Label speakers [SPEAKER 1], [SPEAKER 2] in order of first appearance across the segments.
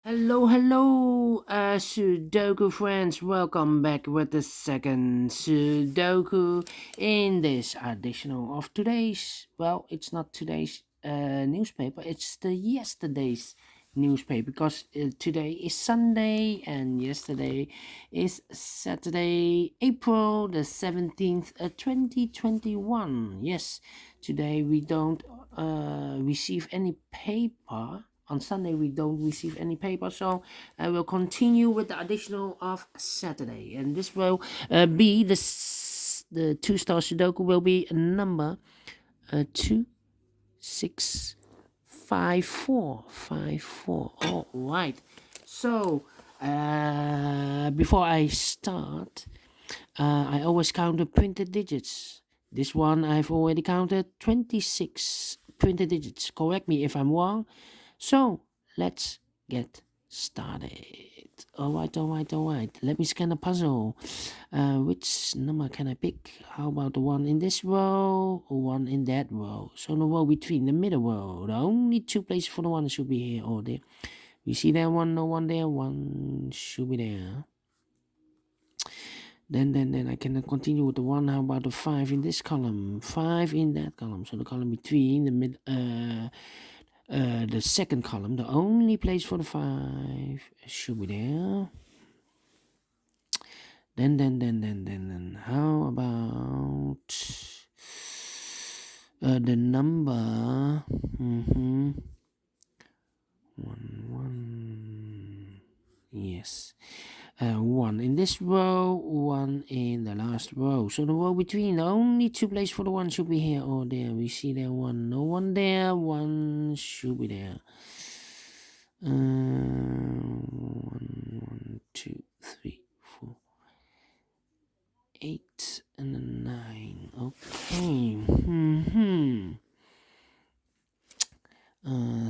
[SPEAKER 1] Hello, Sudoku friends. Welcome back with the second Sudoku in this additional of today's. Well, it's not today's newspaper. It's the yesterday's newspaper because today is Sunday and yesterday is Saturday, April the 17th, 2021. Yes, today we don't receive any paper. On Sunday, we don't receive any paper, so I will continue with the additional of Saturday, and this will be the two-star Sudoku will be number 2655454. All right. So before I start, I always count the printed digits. This one I've already counted 26 printed digits. Correct me if I'm wrong. So let's get started. All right. Let me scan the puzzle. Which number can I pick? How about the one in this row or one in that row? So the row between the middle row. The only two places for the one should be here or there. You see that one? No one there. One should be there. Then I can continue with the one. How about the five in this column? Five in that column. So the column between the second column, the only place for the five should be there. Then how about the number? One. Yes. One in this row, one in the last row. So the row between, the only two places for the one should be here or there. We see there one, no one there, one should be there. One, two, three, four, 8 and a 9. Okay.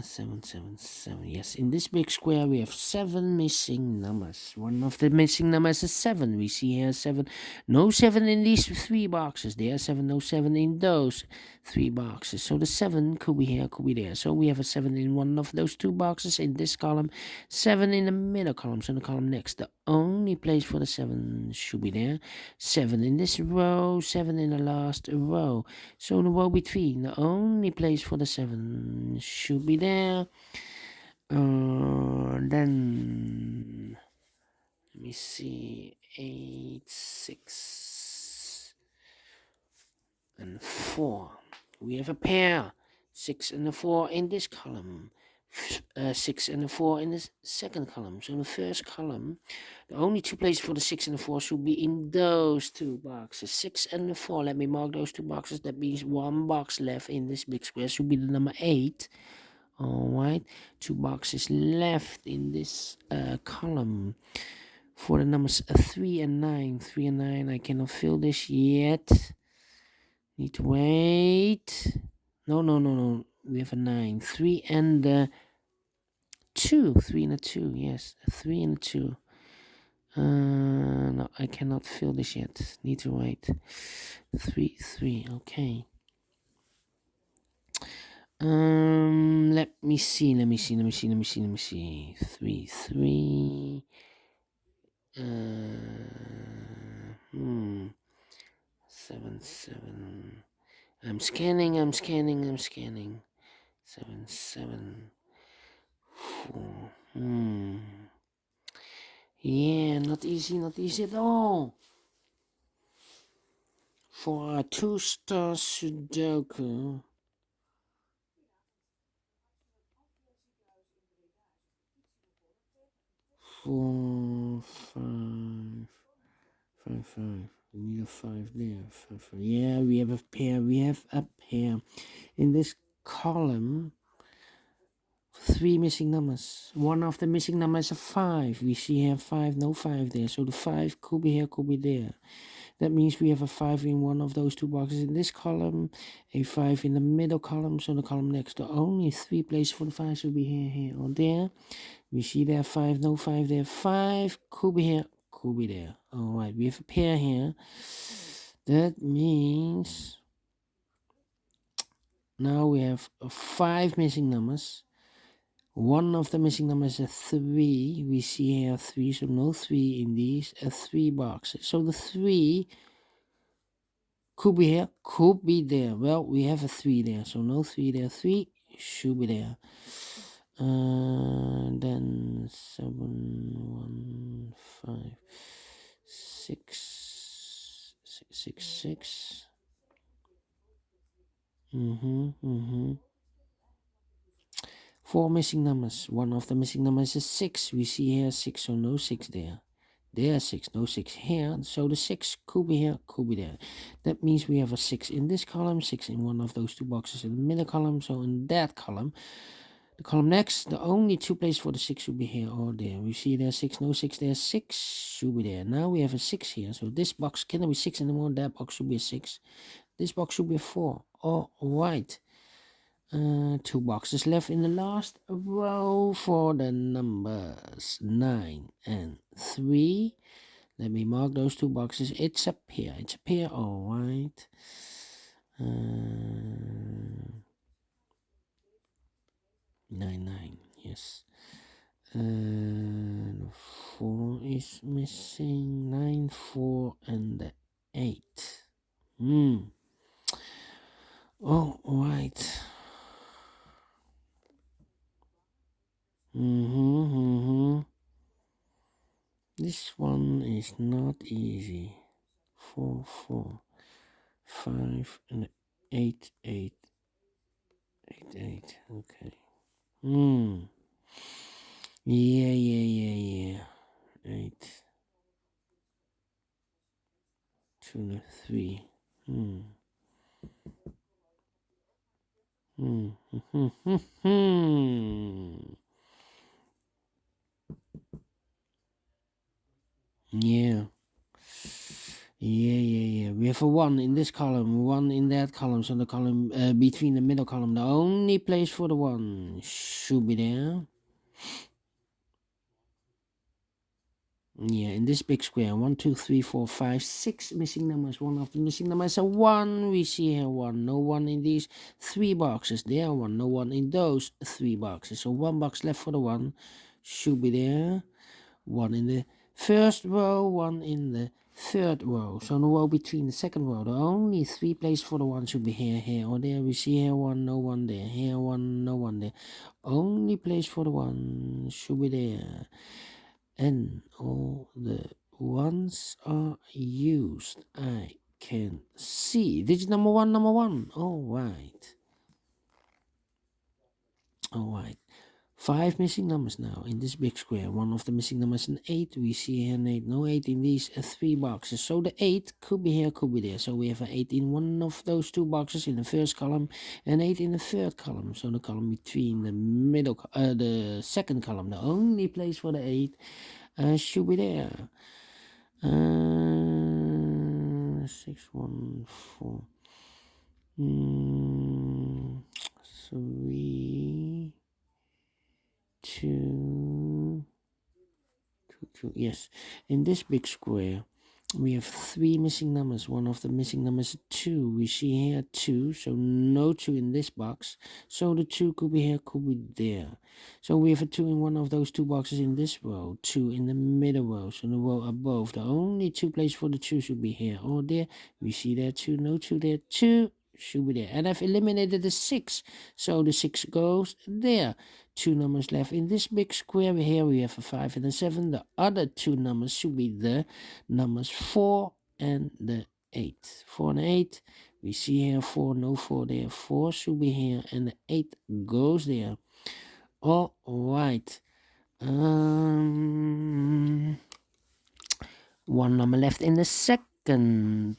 [SPEAKER 1] 777. Yes, in this big square we have 7 missing numbers. One of the missing numbers is 7. We see here 7. No 7 in these 3 boxes. There are 7. No 7 in those 3 boxes. So the 7 could be here, could be there. So we have a 7 in one of those 2 boxes in this column. 7 in the middle column. So the column next. The only place for the 7 should be there. 7 in this row. 7 in the last row. So the row between, the only place for the 7 should be there. Then let me see, 8, 6, and 4. We have a pair, 6 and a 4 in this column. 6 and a 4 in the second column. So in the first column, the only 2 places for the 6 and the 4 should be in those 2 boxes. 6 and the 4. Let me mark those 2 boxes. That means 1 box left in this big square should be the number 8. Alright, 2 boxes left in this column for the numbers 3 and 9. 3 and 9, I cannot fill this yet. Need to wait. No. We have a 9. 3 and 2. 3 and a 2. Yes, 3 and 2. No, I cannot fill this yet. Need to wait. 3. Okay. Let me see. 3. 7. I'm scanning. 7. 4. Yeah, not easy at all. For a two-star Sudoku. 4, 5, 5, 5. We need a 5 there. 5, 5. Yeah, we have a pair. In this column, 3 missing numbers. One of the missing numbers is a 5. We see here 5, no 5 there. So the 5 could be here, could be there. That means we have a 5 in one of those 2 boxes in this column, a 5 in the middle column, so the column next to only 3 places for the 5 should be here, or there. We see there 5, no 5 there. 5 could be here, could be there. Alright, we have a pair here. That means now we have 5 missing numbers. One of the missing numbers is a 3. We see here 3, so no 3 in these 3 boxes. So the 3 could be here, could be there. Well, we have a 3 there, so no 3 there. 3 should be there. Then 7, 1, 5, 6, 6, 6, 6. 4 missing numbers. One of the missing numbers is 6. We see here 6, so no 6 there. There's 6, no 6 here. So the 6 could be here, could be there. That means we have a 6 in this column, 6 in one of those 2 boxes in the middle column. So in that column, the column next, the only 2 places for the 6 should be here or there. We see there's 6, no 6 there, 6 should be there. Now we have a 6 here. So this box cannot be 6 anymore. That box should be a 6. This box should be a 4. All right. 2 boxes left in the last row for the numbers 9 and 3. Let me mark those 2 boxes. It's a pair. It's a pair. All right. 9, 9. Yes. 4 is missing. 9, 4, and the 8. All right. This one is not easy. 4, 4, 5, and 8, 8, 8, 8. Okay. Yeah. 8, 2, 3. Yeah. We have a 1 in this column, 1 in that column. So the column between the middle column, the only place for the 1 should be there. Yeah, in this big square, 1, 2, 3, 4, 5, 6 missing numbers. One of the missing numbers is a 1. We see here 1. No 1 in these 3 boxes. There 1. No 1 in those 3 boxes. So 1 box left for the 1 should be there. 1 in the first row, 1 in the third row. So in the row between the second row, the only 3 places for the 1 should be here, or there. We see here 1, no 1 there. Here 1, no 1 there. Only place for the 1 should be there. And all the 1s are used. I can see. Digit number 1, number 1. All right. 5 missing numbers now in this big square. One of the missing numbers is an 8. We see here an 8. No 8 in these 3 boxes. So the 8 could be here, could be there. So we have an 8 in one of those 2 boxes in the first column and 8 in the third column. So the column between the middle, the second column, the only place for the 8 should be there. 6, 1, 4. 3, 2, 2. Yes, in this big square we have 3 missing numbers. One of the missing numbers is 2. We see here 2, so no 2 in this box. So the 2 could be here, could be there. So we have a 2 in one of those 2 boxes in this row, 2 in the middle row, so the row above. The only 2 places for the 2 should be here or there. We see there 2, no 2 there, 2 should be there. And I've eliminated the 6, so the 6 goes there. 2 numbers left in this big square. Here we have a 5 and a 7. The other 2 numbers should be the numbers 4 and the 8. 4 and 8. We see here 4, no 4 there. 4 should be here and the 8 goes there. All right. 1 number left in the second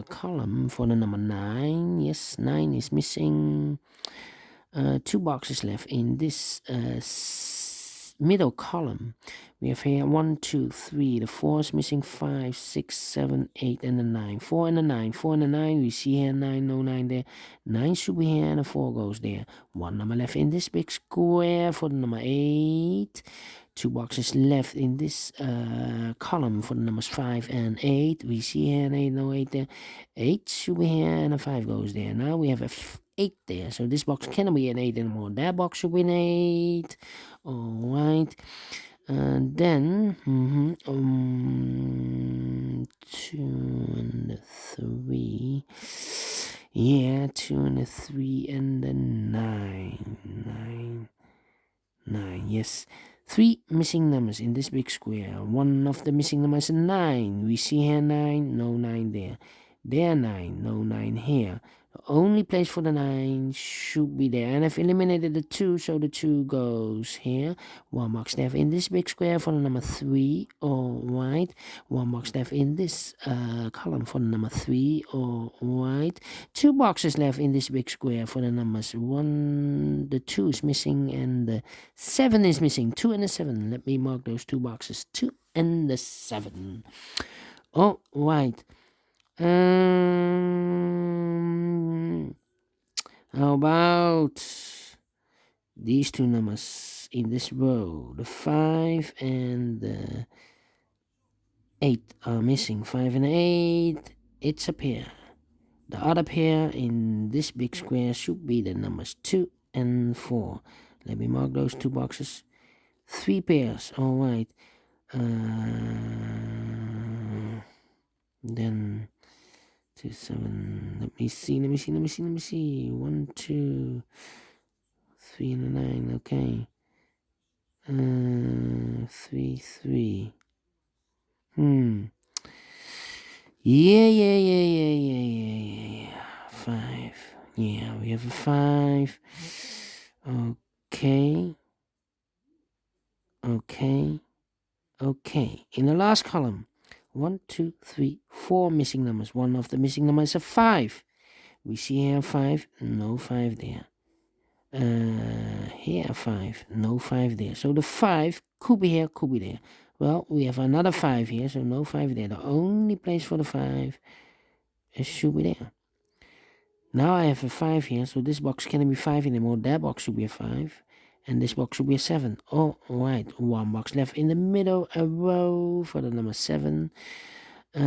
[SPEAKER 1] column for the number 9. Yes, 9 is missing. 2 boxes left in this middle column. We have here 1, 2, 3. The 4 is missing. 5, 6, 7, 8, and the 9. 4 and the 9. 4 and the 9. We see here 9, no 9 there. 9 should be here and the 4 goes there. 1 number left in this big square for the number 8. 2 boxes left in this column for the numbers 5 and 8. We see here an 8, no 8 there. 8 should be here and a 5 goes there. Now we have 8 there. So this box cannot be an 8 anymore. That box should be an 8. Alright. And then 2 and 3. Yeah, 2 and 3 and then 9. 9, yes. 3 missing numbers in this big square. One of the missing numbers is 9. We see here 9, no 9 there. There 9, no 9 here. The only place for the 9 should be there. And I've eliminated the 2, so the 2 goes here. 1 box left in this big square for the number 3. Alright. 1 box left in this column for the number 3. Alright. 2 boxes left in this big square for the numbers 1. The 2 is missing and the 7 is missing. 2 and the 7. Let me mark those 2 boxes. 2 and the 7. Alright. How about these 2 numbers in this row? The 5 and the 8 are missing. 5 and 8, it's a pair. The other pair in this big square should be the numbers 2 and 4. Let me mark those 2 boxes. 3 pairs, alright. Then 2, 7. Let me see. 1, 2, 3 and a 9. Okay. 3, 3. Yeah. 5. Yeah, we have a 5. Okay. In the last column, 1, 2, 3, 4 missing numbers. One of the missing numbers is a 5. We see here 5, no 5 there. Here 5, no 5 there. So the 5 could be here, could be there. Well, we have another 5 here, so no 5 there. The only place for the 5 should be there. Now I have a 5 here, so this box cannot be 5 anymore. That box should be a 5. And this box should be a 7. Alright, 1 box left in the middle, a row for the number 7. And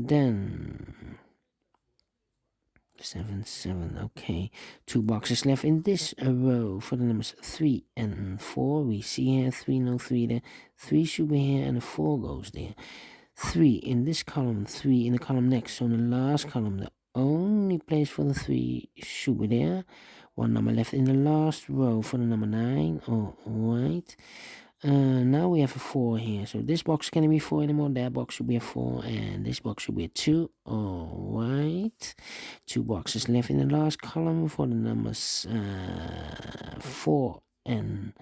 [SPEAKER 1] then 7, okay. 2 boxes left in this row for the numbers 3 and 4. We see here 3, no 3 there. 3 should be here and a 4 goes there. 3 in this column, 3 in the column next. So in the last column, the only place for the 3 should be there. 1 number left in the last row for the number 9. Alright. Now we have a 4 here. So this box can't be 4 anymore. That box should be a 4. And this box should be a 2. Alright. 2 boxes left in the last column for the numbers 4 and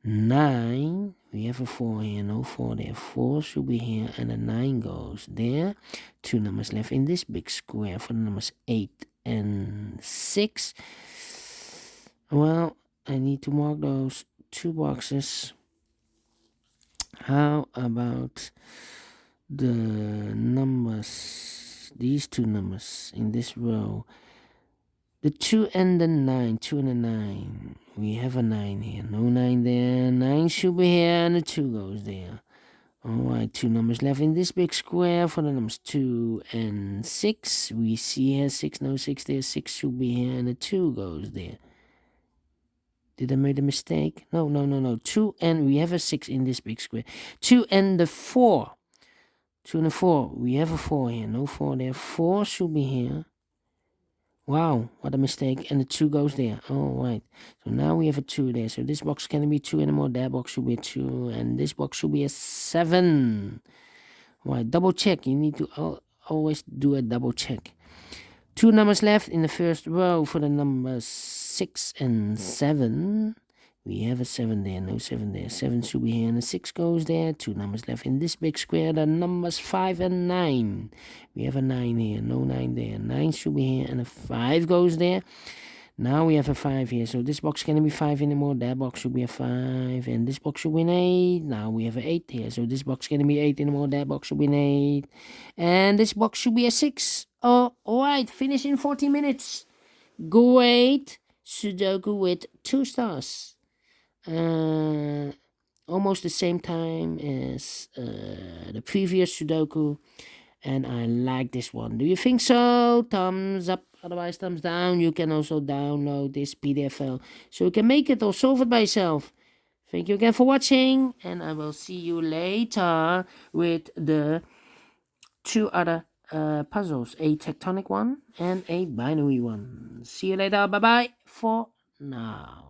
[SPEAKER 1] 9. We have a 4 here. No 4 there. 4 should be here. And a 9 goes there. 2 numbers left in this big square for the numbers 8 and 6. Well, I need to mark those 2 boxes. How about the numbers, these 2 numbers in this row? The 2 and the 9, 2 and the 9. We have a 9 here, no 9 there. 9 should be here and the 2 goes there. Alright, 2 numbers left in this big square for the numbers 2 and 6. We see here 6, no 6 there. 6 should be here and the 2 goes there. Did I make a mistake? No. 2 and we have a 6 in this big square. 2 and the 4. 2 and the 4. We have a 4 here. No 4 there. 4 should be here. Wow, what a mistake. And the 2 goes there. Alright. So now we have a 2 there. So this box can't be 2 anymore. That box should be a 2. And this box should be a 7. Right, double check. You need to always do a double check. 2 numbers left in the first row for the numbers 6 and 7. We have a 7 there, no 7 there. 7 should be here and a 6 goes there. 2 numbers left in this big square, the numbers 5 and 9. We have a 9 here, no 9 there. 9 should be here and a 5 goes there. Now we have a 5 here, so this box can't be 5 anymore. That box should be a 5, and this box should be an 8. Now we have an 8 here, so this box can't be 8 anymore. That box should be an 8, and this box should be a 6. Alright, finish in 40 minutes. Great Sudoku with 2 stars. Almost the same time as the previous Sudoku, and I like this one. Do you think so? Thumbs up. Otherwise, thumbs down. You can also download this PDF file so you can make it or solve it by yourself. Thank you again for watching, and I will see you later with the 2 other puzzles, a tectonic one and a binary one. See you later. Bye bye for now.